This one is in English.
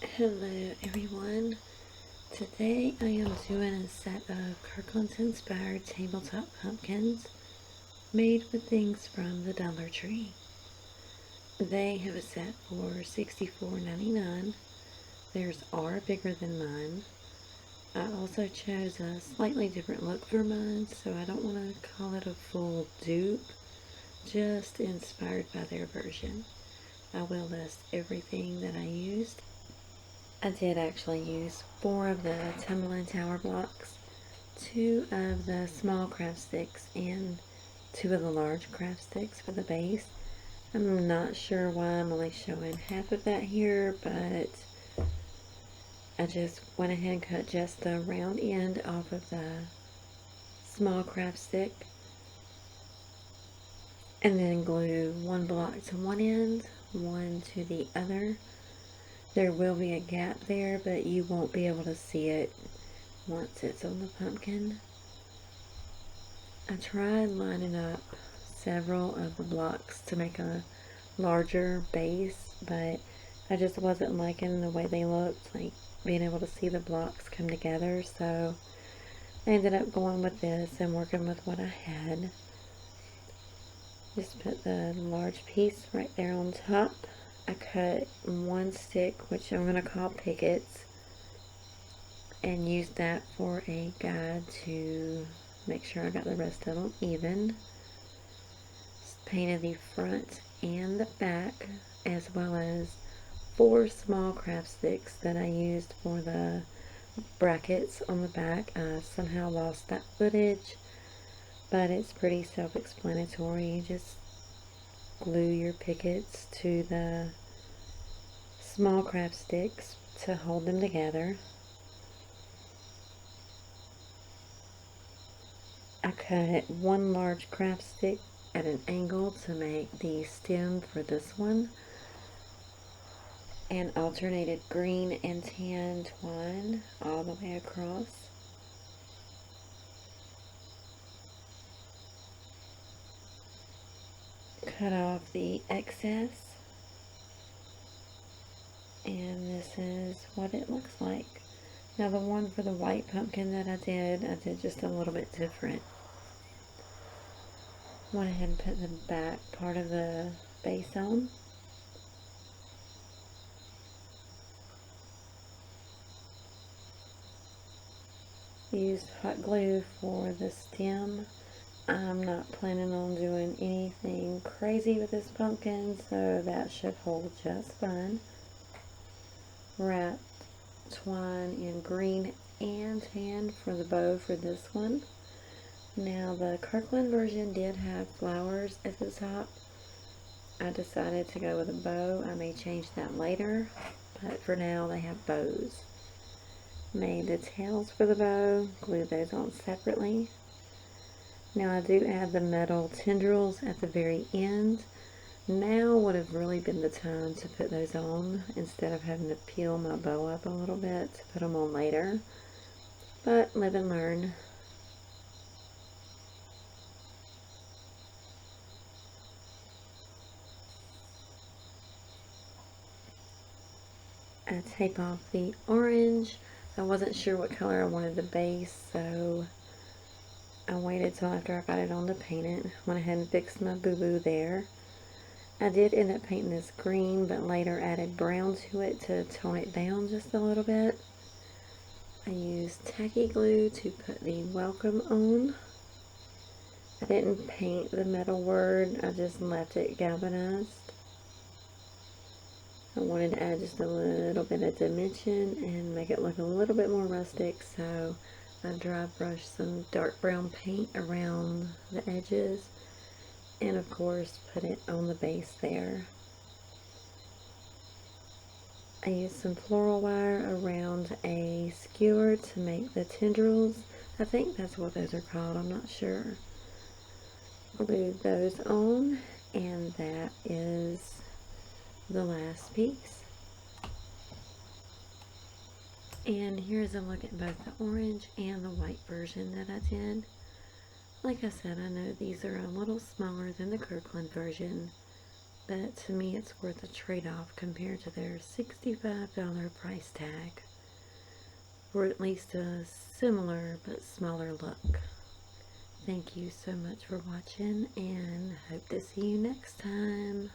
Hello everyone. Today I am doing a set of Kirklands inspired tabletop pumpkins made with things from the Dollar Tree. They have a set for $64.99. Theirs are bigger than mine. I also chose a slightly different look for mine, so I don't want to call it a full dupe, just inspired by their version. I will list everything that I used. I did actually use 4 of the tumbling tower blocks, 2 of the small craft sticks, and 2 of the large craft sticks for the base. I'm not sure why I'm only showing half of that here, but I just went ahead and cut just the round end off of the small craft stick and then glue 1 block to one end, 1 to the other. There will be a gap there, but you won't be able to see it once it's on the pumpkin. I tried lining up several of the blocks to make a larger base, but I just wasn't liking the way they looked, like being able to see the blocks come together, so I ended up going with this and working with what I had. Just put the large piece right there on top. I cut 1 stick, which I'm going to call pickets, and used that for a guide to make sure I got the rest of them even. Just painted the front and the back, as well as 4 small craft sticks that I used for the brackets on the back. I somehow lost that footage, but it's pretty self-explanatory. Just glue your pickets to the small craft sticks to hold them together. I cut 1 large craft stick at an angle to make the stem for this one, and alternated green and tan twine all the way across. Cut off the excess, and this is what it looks like. Now the one for the white pumpkin that I did just a little bit different. Went ahead and put the back part of the base on. Used hot glue for the stem. I'm not planning on doing anything crazy with this pumpkin, so that should hold just fine. Wrapped twine in green and tan for the bow for this one. Now the Kirkland version did have flowers at the top. I decided to go with a bow. I may change that later, but for now they have bows. Made the tails for the bow, glued those on separately. Now I do add the metal tendrils at the very end. Now would have really been the time to put those on instead of having to peel my bow up a little bit to put them on later. But live and learn. I tape off the orange. I wasn't sure what color I wanted the base, so I waited till after I got it on to paint it. Went ahead and fixed my boo-boo there. I did end up painting this green, but later added brown to it to tone it down just a little bit. I used tacky glue to put the welcome on. I didn't paint the metal word, I just left it galvanized. I wanted to add just a little bit of dimension and make it look a little bit more rustic, so I dry brushed some dark brown paint around the edges and of course put it on the base there. I used some floral wire around a skewer to make the tendrils. I think that's what those are called, I'm not sure. Glued those on, and that is the last piece. And here's a look at both the orange and the white version that I did. Like I said, I know these are a little smaller than the Kirkland version, but to me it's worth a trade-off compared to their $65 price tag, or at least a similar but smaller look. Thank you so much for watching, and hope to see you next time.